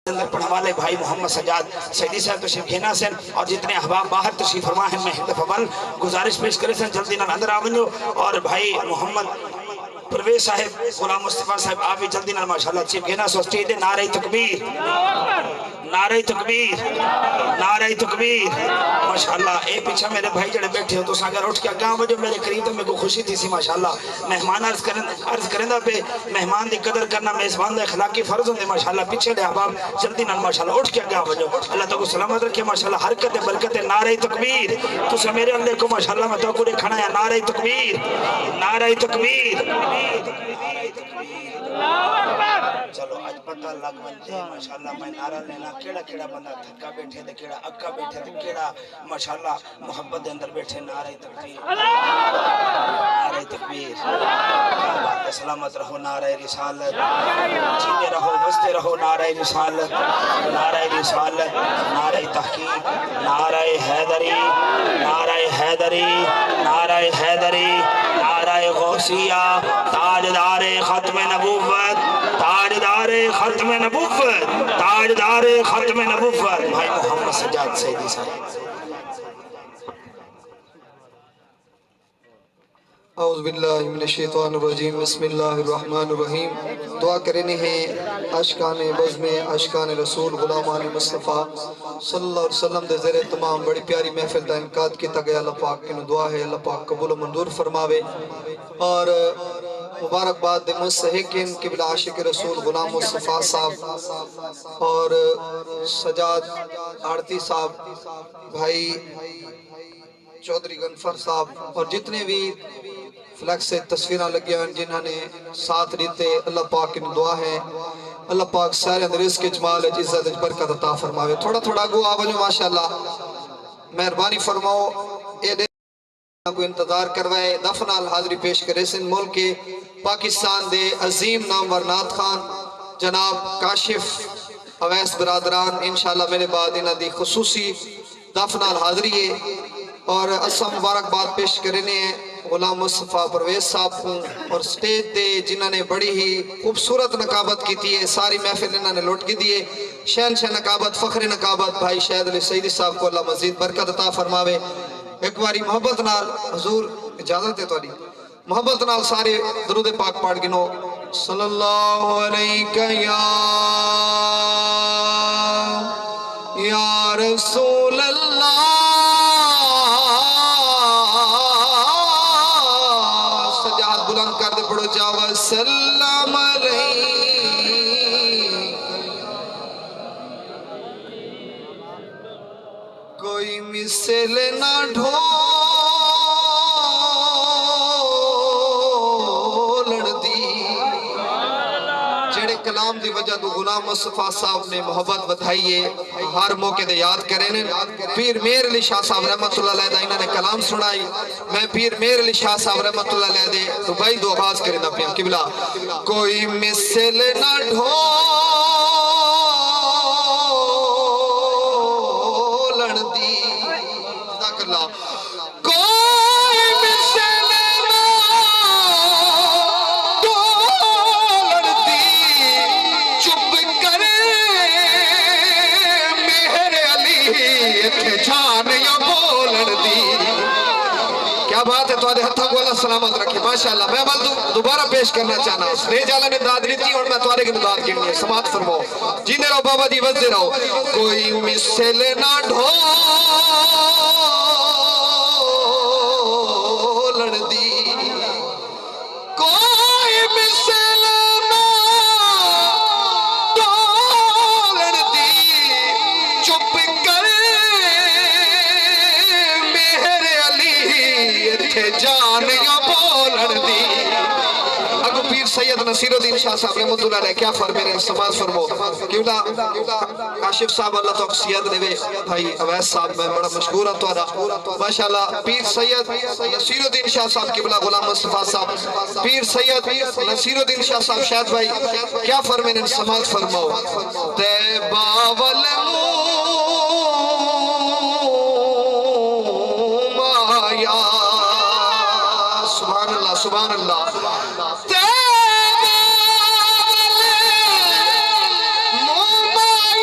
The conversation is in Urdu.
اندر پڑھنے والے بھائی محمد سجاد سیدی صاحب تشریف گھینا سن اور جتنے احباب باہر تشریف فرما ہیں میں دفعہ گزارش پیش کرے سن جلدی نہ اندر آونجو اور بھائی محمد پرویز صاحب غلام مصطفیٰ صاحب آپ بھی جلدی نہ ماشاءاللہ تشریف گھینا سو سٹیج دے نعرہ تکبیر نعرہ تکبیر نعرہ تکبیر ماشاءاللہ اے پیچھا میرے بھائی جڑے بیٹھے ہو تو ساگر اٹھ کے گاں وجہ میرے قریب تو میں کو خوشی تھی سی ماشاءاللہ مہمان عرض کرندہ پہ مہمان دی قدر کرنا میزبان دا اخلاقی فرض ہوندے ماشاءاللہ پیچھے دے احباب جلدی نہ ماشاءاللہ اٹھ کے گاں وجہ اللہ تو کو سلامت رکھے ماشاءاللہ حرکت برکت نعرہ تکبیر تو سے میرے اللہ کو ماشاءاللہ میں تو کو کھڑا ہے نعرہ تکبیر نعرہ تکبیر چلو آج پتہ لگ بنتے ماشاءاللہ میں نعرہ لینا کیڑا کیڑا بندہ تھکا بیٹھے دے کیڑا اکا بیٹھے دے کیڑا ماشاءاللہ محبت دے اندر بیٹھے نعرہ تکبیر نعرہ تکبیر کیا بات ہے سلامت رہو نعرہ رسالت جیتے رہو بستے رہو نعرہ رسالت نعرہ رسالت نعرہ تحقیق نعرہ حیدری نعرہ حیدری نعرہ حیدری نعرہ غوثیہ تاجدار ختم نبوت تاجدار ختم نبوت تاجدار ختم نبوت بھائی محمد سجاد سیدی صاحب اعوذ باللہ من الشیطان الرجیم بسم اللہ الرحمن الرحیم دعا کرنے ہیں عاشقان بزم عاشقان رسول غلامان مصطفیٰ صلی اللہ علیہ وسلم دے زیر تمام بڑی پیاری محفل دا انعقاد کیتا گیا اللہ پاک کی دعا ہے اللہ پاک قبول و منظور فرماوے اور مبارکباد دے مستحقین قبل عاشق رسول غلام مصطفیٰ صاحب اور سجاد آرتی صاحب بھائی چودھری غنفر صاحب اور جتنے بھی فلیکس سے تصویریں لگی ہیں جنہوں نے ساتھ دیتے اللہ پاک ان دعا ہے اللہ پاک سارے اندر رزق جمال عزت برکت عطا فرماوے تھوڑا تھوڑا گو آوجو ماشاءاللہ مہربانی فرماؤ اے دے کو انتظار کروائے دفن الحاضری پیش کرے سن ملک کے پاکستان دے عظیم نامور نعت خان جناب کاشف اویس برادران انشاءاللہ میرے بعد انہاں دی خصوصی دفن الحاضری ہے اور اسا مبارکباد پیش کرنے ہیں غلام مصطفیٰ پرویز صاحب کو اور سٹیج دے جنہوں نے بڑی ہی خوبصورت نقابت کی تھی ساری محفل انہوں نے لوٹ کی دیئے شہنشاہ نقابت فخر نقابت بھائی شہد علی سیدی صاحب کو اللہ مزید برکت عطا فرماوے ایک باری محبت نال حضور اجازت ہے توڑی محبت نال سارے درود پاک پاڑ گنو صلی اللہ علیہ یا رسول اللہ سجاد بلند کر دے پڑھو جاوہ سلام علیہ کوئی مثل نہ کلام دی وجہ تو غلام مصطفیٰ صاحب نے محبت بتائیے ہر موقع دے یاد کریں پیر میر علی شاہ صاحب رحمت اللہ علیہ دا انہوں نے کلام سنائی میں پیر میر علی شاہ صاحب رحمت اللہ علیہ دے تو بھائی دو آغاز کریں دا پیم قبلہ کوئی مثل نہ ڈھولن دی جزاک اللہ بات ہے تو آدھے ہتھا کو اللہ سلامت رکھے ماشاءاللہ میں بل دوبارہ پیش کرنا چاہنا سنیج آلہ نے داد لیتی اور میں توارے کی داد کرنی ہے سماعت فرماؤ جینے رہو بابا جی وزدے رہو کوئی مثل نہ ڈھولن دی کوئی مثل نہ ڈھولن دی چپ کر جان یا بولن دی اگو پیر سید نصیر الدین شاہ صاحب رحمت اللہ علیہ کیا فرمے رہے سماعت فرمو کیونکہ کاشف صاحب اللہ تو اقصیت نوے بھائی اویس صاحب میں بڑا مشکور ہے توارا ماشاءاللہ پیر سید نصیر الدین شاہ صاحب قبلہ غلام مصطفیٰ صاحب پیر سید نصیر الدین شاہ صاحب شاید بھائی کیا فرمے رہے سماعت فرمو تیبہ والمو سبحان اللہ تیرے مومایا